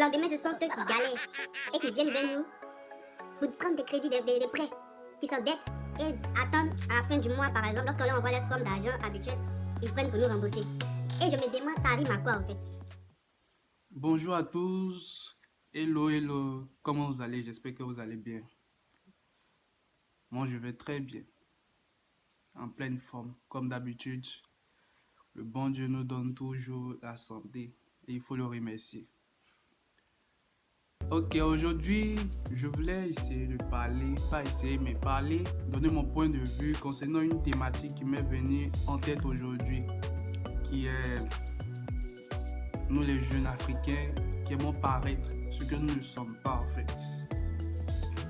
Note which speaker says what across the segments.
Speaker 1: lendemain, ce sont eux qui galèrent et qui viennent vers nous pour prendre des crédits, des prêts, qui s'endettent et attendent à la fin du mois, par exemple, lorsqu'on leur envoie la somme d'argent habituelle, ils prennent pour nous rembourser. Et je me demande, ça arrive à quoi en fait?
Speaker 2: Bonjour à tous. Hello, hello. Comment vous allez? J'espère que vous allez bien. Moi, je vais très bien. En pleine forme. Comme d'habitude, le bon Dieu nous donne toujours la santé et il faut le remercier. Ok, aujourd'hui, je voulais essayer de parler, pas essayer, mais parler, donner mon point de vue concernant une thématique qui m'est venue en tête aujourd'hui, qui est nous les jeunes africains qui aimons paraître ce que nous ne sommes pas en fait.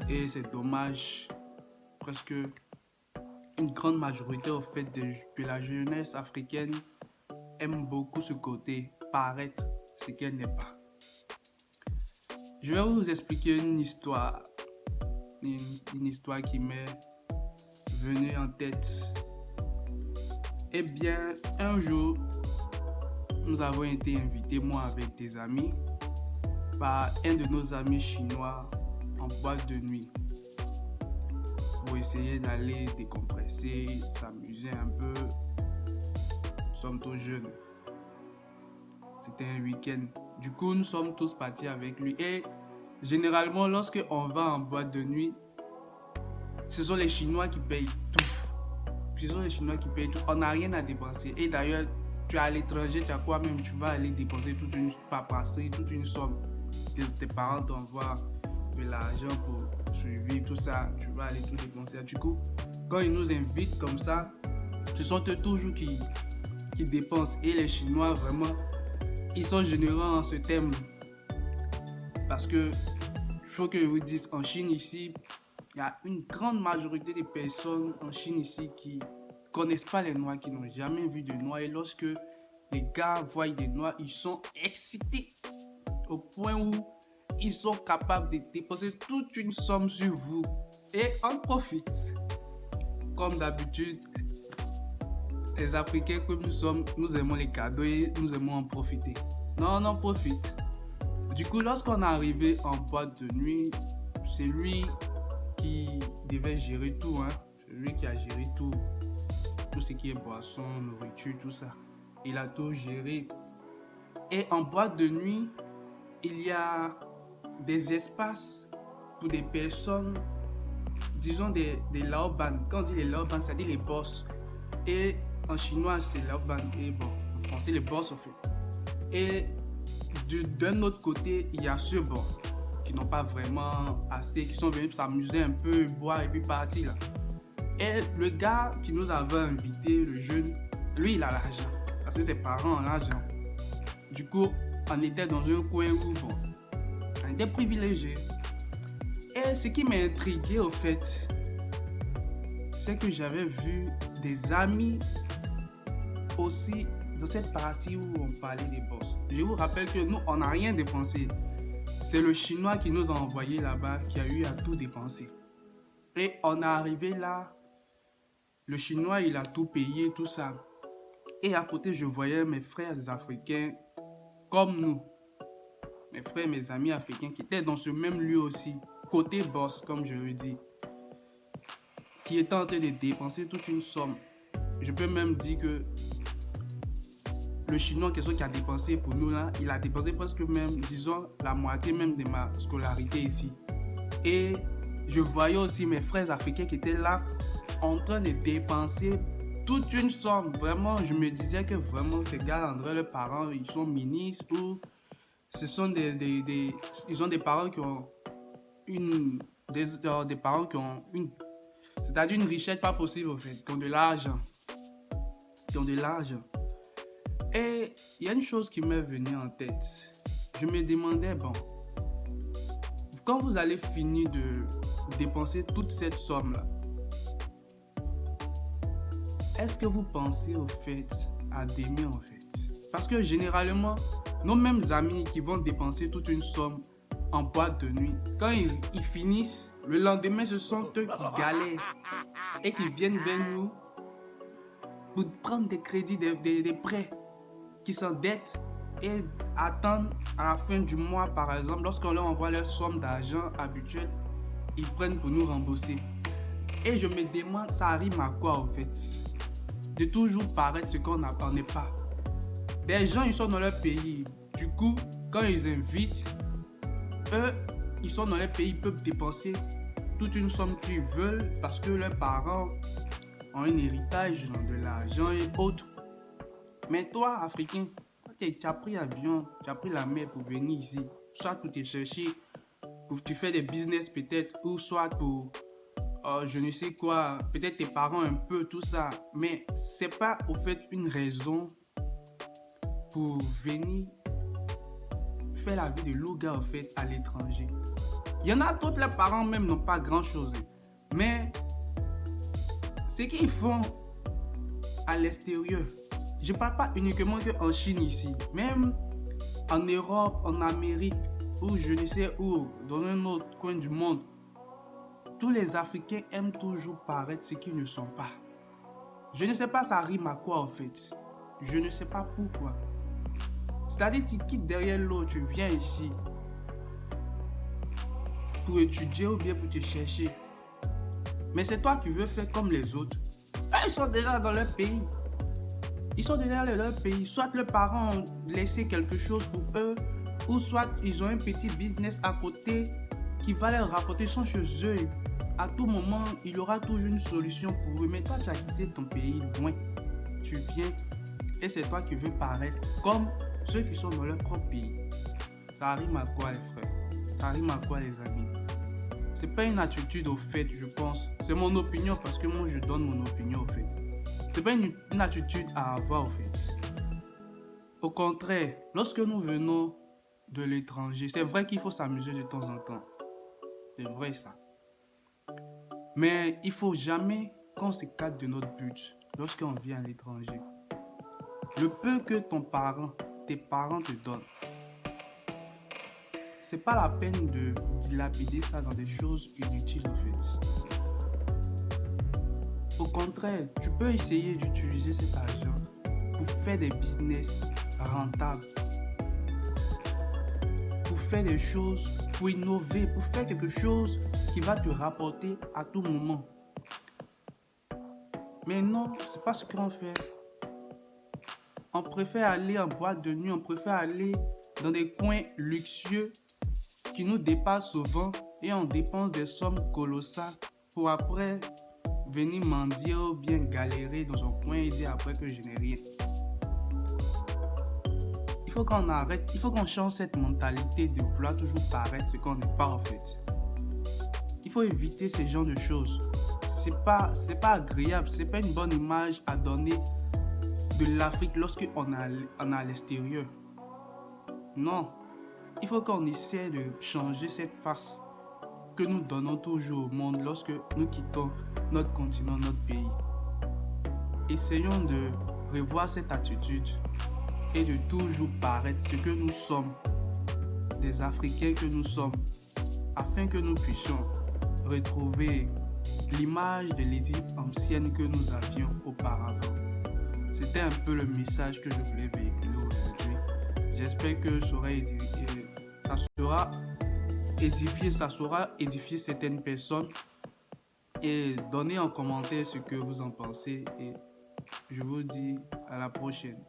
Speaker 2: Et c'est dommage, presque une grande majorité au fait de la jeunesse africaine aime beaucoup ce côté, paraître ce qu'elle n'est pas. Je vais vous expliquer une histoire qui m'est venue en tête. Eh bien, un jour, nous avons été invités, moi avec des amis, par un de nos amis chinois en boîte de nuit pour essayer d'aller décompresser, s'amuser un peu. Nous sommes tous jeunes. C'était un week-end. Du coup, nous sommes tous partis avec lui. Et généralement, lorsque on va en boîte de nuit, ce sont les Chinois qui payent tout. Ce sont les Chinois qui payent tout. On n'a rien à dépenser. Et d'ailleurs, tu es à l'étranger, tu as quoi même? Tu vas aller dépenser toute une paperasserie, toute une somme. Tes parents t'envoient de l'argent pour suivre tout ça. Tu vas aller tout dépenser. Du coup, quand ils nous invitent comme ça, ce sont eux toujours qui dépensent. Et les Chinois, vraiment, ils sont généreux en ce thème. Parce que, il faut que je vous dise, en Chine ici, il y a une grande majorité des personnes en Chine ici qui connaissent pas les Noirs, qui n'ont jamais vu de Noirs. Et lorsque les gars voient des Noirs, ils sont excités au point où ils sont capables de dépenser toute une somme sur vous. Et on profite. Comme d'habitude, les Africains comme nous sommes, nous aimons les cadeaux et nous aimons en profiter. Non, on en profite. Du coup, lorsqu'on est arrivé en boîte de nuit, c'est lui qui devait gérer tout, hein. C'est lui qui a géré tout ce qui est boisson, nourriture, tout ça. Il a tout géré. Et en boîte de nuit, il y a des espaces pour des personnes, disons des laoban. Quand on dit les laoban, ça dit les boss. Et en chinois, c'est laoban. Et bon, en français, les boss, en fait. Et d'un autre côté, il y a ceux bon, qui n'ont pas vraiment assez, qui sont venus s'amuser un peu, boire et puis partir là. Et le gars qui nous avait invité, le jeune, lui il a l'argent, parce que ses parents ont l'argent. Du coup, on était dans un coin où bon, on était privilégiés. Et ce qui m'a intrigué au fait, c'est que j'avais vu des amis aussi dans cette partie où on parlait des boss. Je vous rappelle que nous, on n'a rien dépensé. C'est le Chinois qui nous a envoyé là-bas, qui a eu à tout dépenser. Et on est arrivé là, le Chinois, il a tout payé, tout ça. Et à côté, je voyais mes frères africains comme nous. Mes frères, mes amis africains qui étaient dans ce même lieu aussi, côté boss, comme je le dis, qui étaient en train de dépenser toute une somme. Je peux même dire que le Chinois, quelque chose qui a dépensé pour nous là, il a dépensé presque même, disons, la moitié même de ma scolarité ici. Et je voyais aussi mes frères africains qui étaient là, en train de dépenser toute une somme. Vraiment, je me disais que vraiment, ces gars, André, leurs parents, ils sont ministres ou ce sont ils ont des parents qui ont des parents qui ont c'est-à-dire une richesse pas possible, en fait, qui ont de l'argent. Et il y a une chose qui m'est venue en tête. Je me demandais, bon, quand vous allez finir de dépenser toute cette somme-là, est-ce que vous pensez au fait à demain en fait? Parce que généralement, nos mêmes amis qui vont dépenser toute une somme en boîte de nuit, quand ils finissent, le lendemain, ce sont eux qui galèrent et qui viennent vers nous pour prendre des crédits, des prêts, qui s'endettent et attendre à la fin du mois, par exemple, lorsqu'on leur envoie leur somme d'argent habituelle, ils prennent pour nous rembourser. Et je me demande, ça arrive à quoi en fait? De toujours paraître ce qu'on n'est pas. Des gens, ils sont dans leur pays. Du coup, quand ils invitent, eux, ils sont dans leur pays, ils peuvent dépenser toute une somme qu'ils veulent parce que leurs parents ont un héritage dans de l'argent et autres. Mais toi, Africain, tu as pris l'avion, tu as pris la mer pour venir ici. Soit pour te chercher, pour tu fais des business peut-être, ou soit pour, je ne sais quoi, peut-être tes parents un peu, tout ça. Mais c'est pas au fait une raison pour venir faire la vie de loga en fait à l'étranger. Il y en a d'autres, les parents même n'ont pas grand chose. Mais ce qu'ils font à l'extérieur, je ne parle pas uniquement qu'en Chine ici, même en Europe, en Amérique, ou je ne sais où, dans un autre coin du monde, tous les Africains aiment toujours paraître ce qu'ils ne sont pas. Je ne sais pas ça rime à quoi en fait. Je ne sais pas pourquoi. C'est-à-dire tu quittes derrière l'autre, tu viens ici pour étudier ou bien pour te chercher. Mais c'est toi qui veux faire comme les autres. Ils sont déjà dans leur pays. Ils sont déjà dans leur pays. Soit leurs parents ont laissé quelque chose pour eux, ou soit ils ont un petit business à côté qui va leur rapporter son chez eux. À tout moment, il y aura toujours une solution pour eux. Mais toi, tu as quitté ton pays loin. Tu viens et c'est toi qui veux paraître comme ceux qui sont dans leur propre pays. Ça arrive à quoi les frères? Ça arrive à quoi les amis? C'est pas une attitude au fait, je pense. C'est mon opinion parce que moi je donne mon opinion au fait. C'est pas une attitude à avoir au fait. Au contraire, lorsque nous venons de l'étranger, c'est vrai qu'il faut s'amuser de temps en temps. C'est vrai ça. Mais il faut jamais qu'on s'écarte de notre but lorsqu'on vient à l'étranger. Le peu que tes parents te donnent, c'est pas la peine de dilapider ça dans des choses inutiles en fait. Au contraire, tu peux essayer d'utiliser cet argent pour faire des business rentables, pour faire des choses, pour innover, pour faire quelque chose qui va te rapporter à tout moment. Mais non, c'est pas ce qu'on fait. On préfère aller en boîte de nuit, on préfère aller dans des coins luxueux qui nous dépassent souvent et on dépense des sommes colossales pour après venir mendier ou bien galérer dans un coin et dire après que je n'ai rien. Il faut qu'on arrête, il faut qu'on change cette mentalité de vouloir toujours paraître ce qu'on n'est pas en fait. Il faut éviter ce genre de choses. C'est pas agréable, c'est pas une bonne image à donner de l'Afrique lorsqu'on est à l'extérieur. Non, il faut qu'on essaie de changer cette face que nous donnons toujours au monde lorsque nous quittons notre continent, notre pays. Essayons de revoir cette attitude et de toujours paraître ce que nous sommes, des Africains que nous sommes, afin que nous puissions retrouver l'image de l'Égypte ancienne que nous avions auparavant. C'était un peu le message que je voulais véhiculer aujourd'hui. J'espère que ça saura édifier certaines personnes et donnez en commentaire ce que vous en pensez et je vous dis à la prochaine.